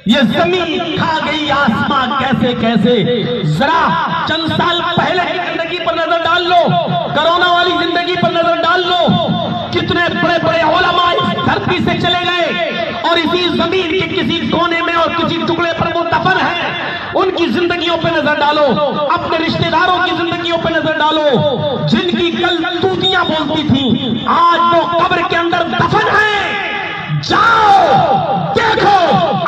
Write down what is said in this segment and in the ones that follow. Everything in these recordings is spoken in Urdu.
یہ زمین کھا گئی آسمان کیسے کیسے. ذرا چند سال پہلے کی زندگی پر نظر ڈال لو, کرونا والی زندگی پر نظر ڈال لو. کتنے بڑے بڑے علماء اس دھرتی سے چلے گئے اور اسی زمین کے کسی کونے میں اور کسی ٹکڑے پر وہ دفن ہیں. ان کی زندگیوں پہ نظر ڈالو, اپنے رشتہ داروں کی زندگیوں پہ نظر ڈالو. جن کی کل توتیاں بولتی تھیں آج وہ قبر کے اندر دفن ہیں. جاؤ دیکھو,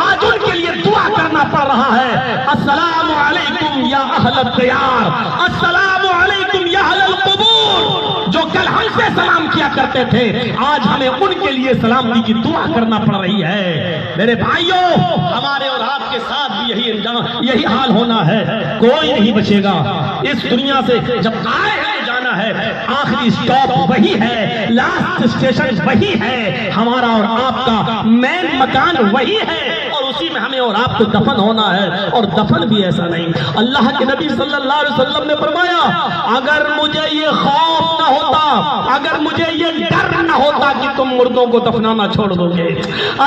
آج ان کے لیے دعا کرنا پڑ رہا ہے. السلام علیکم یا اہل الدیار, السلام علیکم یا اہل القبور. جو کل ہم سے سلام کیا کرتے تھے آج ہمیں ان کے لیے سلامتی کی دعا کرنا پڑ رہی ہے. میرے بھائیوں, ہمارے اور آپ کے ساتھ بھی یہی حال ہونا ہے. کوئی نہیں بچے گا اس دنیا سے. جب آئے ہیں جانا ہے, آخری سٹاپ وہی ہے, لاسٹ اسٹیشن وہی ہے, ہمارا اور آپ کا مین مکان وہی ہے, اور اسی میں ہمیں اور آپ کو دفن ہونا ہے. اور دفن بھی ایسا نہیں. اللہ کے نبی صلی اللہ علیہ وسلم نے فرمایا, اگر مجھے یہ خوف نہ ہوتا, اگر مجھے یہ ڈر نہ ہوتا کہ تم مردوں کو دفنانا چھوڑ دو گے,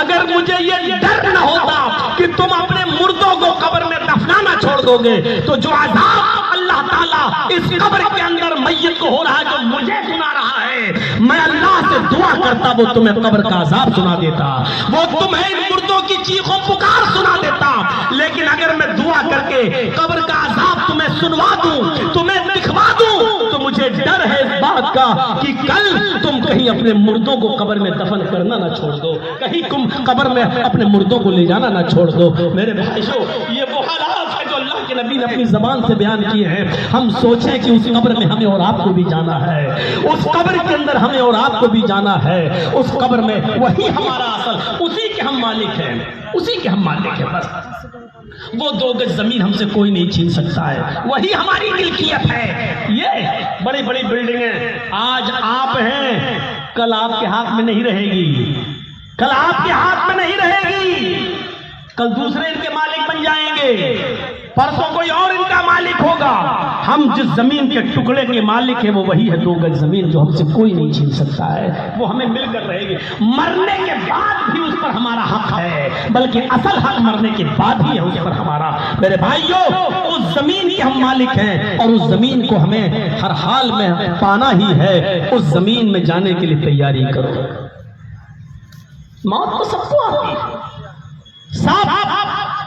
اگر مجھے یہ ڈر نہ ہوتا کہ تم اپنے مردوں کو قبر میں دفنانا چھوڑ دو گے, تو جو عذاب اللہ تعالیٰ اس قبر کے اندر میت کو ہو رہا ہے, جو مجھے سنا رہا ہے, میں اللہ سے دعا کرتا وہ تمہیں قبر کا عذاب سنا دیتا, وہ تمہیں ان مردوں کی چیخ و پکار سنا دیتا. لیکن اگر میں دعا کر کے قبر کا عذاب تمہیں سنوا دوں, تمہیں دکھوا دوں, تو مجھے ڈر ہے اس بات کا کہ کل تم کہیں اپنے مردوں کو قبر میں دفن کرنا نہ چھوڑ دو, کہیں تم قبر میں اپنے مردوں کو لے جانا نہ چھوڑ دو. میرے بھائیو, یہ وہ حالات ہے جو اللہ کے نبی نے اپنی زبان سے بیان کیے ہیں. ہم سوچیں کہ اس قبر میں ہمیں اور آپ کو بھی جانا ہے, اس قبر کے اندر ہمیں اور آپ کو بھی جانا ہے. اس قبر میں وہی ہمارا اصل, اسی کے ہم مالک ہیں, اسی کے ہم مالک ہیں. بس وہ 2 گز زمین ہم سے کوئی نہیں چھین سکتا ہے, وہی ہماری ملکیت ہے. یہ بڑی بڑی بلڈنگیں آج آپ ہیں, کل آپ کے ہاتھ میں نہیں رہے گی, کل آپ کے ہاتھ میں نہیں رہے گی, کل دوسرے ان کے مالک بن جائیں گے, پرسوں کوئی اور ان کا مالک ہوگا. ہم جس زمین کے ٹکڑے کے مالک ہیں وہ وہی ہے 2 گز زمین, جو ہم سے کوئی نہیں چھین سکتا ہے. وہ ہمیں مل کر رہے گی. مرنے کے بعد بھی اس پر ہمارا حق ہے, بلکہ اصل حق مرنے کے بعد ہی ہے اس پر ہمارا. میرے بھائیوں, اس زمین کے ہم مالک ہیں, اور اس زمین کو ہمیں ہر حال میں پانا ہی ہے. اس زمین میں جانے کے لیے تیاری کرو. موت تو سب کو آتی ہے.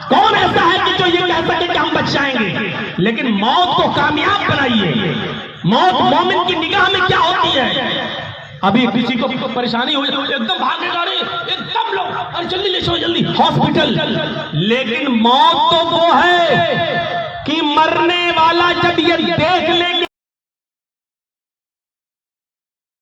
کون ایسا ہے کہ جو یہ کہہ سکے کہ ہم بچ جائیں گے؟ لیکن موت کو کامیاب بنائیے. موت مومن کی نگاہ میں کیا ہوتی ہے؟ ابھی کسی کو پریشانی ہوئی, ایک دم بھاگے گاڑی, ایک دم لوگ, ارے جلدی لے چلو, جلدی ہاسپٹل. لیکن موت تو وہ ہے کہ مرنے